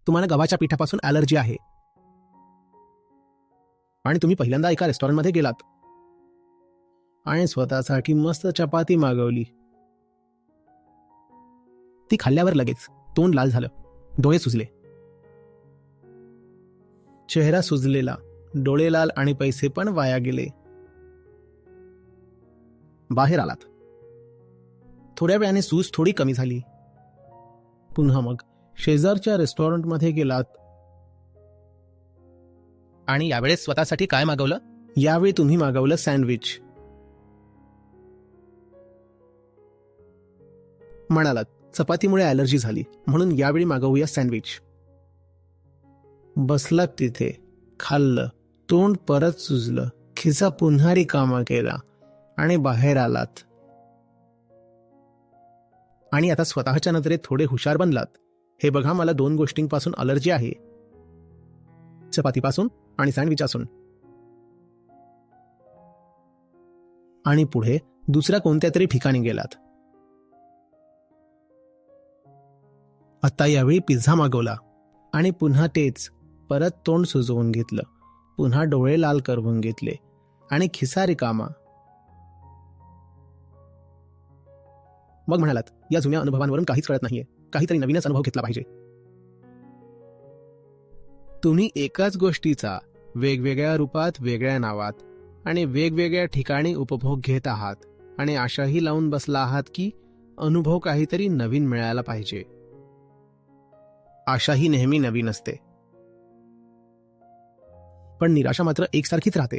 तुम्हाला गव्हाच्या पिठापासून ॲलर्जी आहे आणि तुम्ही पहिल्यांदा एका रेस्टॉरंटमध्ये गेलात आणि स्वतःसाठी मस्त चपाती मागवली. ती खाल्ल्यावर लगेच तोंड लाल झालं, डोळे सुजले, चेहरा सुजलेला, डोळे लाल आणि पैसे पण वाया गेले. बाहेर आलात. थोड्या वेळाने सूज थोडी कमी झाली. पुन्हा मग शेजारच्या रेस्टॉरंटमध्ये गेलात आणि यावेळेस स्वतःसाठी काय मागवलं? यावेळी तुम्ही मागवलं सँडविच. म्हणालात चपातीमुळे ॲलर्जी झाली म्हणून यावेळी मागवूया सँडविच. बसलात तिथे, खाल्लं, तोंड परत सुजलं, खिसा पुन्हा रिकामा केला आणि बाहेर आलात. आणि आता स्वतःच्या नजरेत थोडे हुशार बनलात. हे बघा, मला 2 गोष्टींपासून ॲलर्जी आहे, चपातीपासून आणि सँडविचापासून. आणि पुढे दुसऱ्या कोणत्या तरी ठिकाणी गेलात. आता यावेळी पिझ्झा मागवला आणि पुन्हा तेच, परत तोंड सुजवून घेतलं, पुन्हा डोळे लाल करवून घेतले आणि खिसा रिकामा. मग म्हणालात या जुन्या अनुभवांवरून काहीच कळत नाहीये, काहीतरी नवीनच अनुभव घेतला पाहिजे. तुम्ही एकाच गोष्टीचा वेगवेगळ्या रूपात, वेगळ्या नावात आणि वेगवेगळ्या ठिकाणी उपभोग घेत आहात आणि आशाही लावून बसला आहात की अनुभव काहीतरी नवीन मिळायला पाहिजे. आशा ही नेहमी नवीन असते, पण निराशा मात्र एकसारखीच राहते.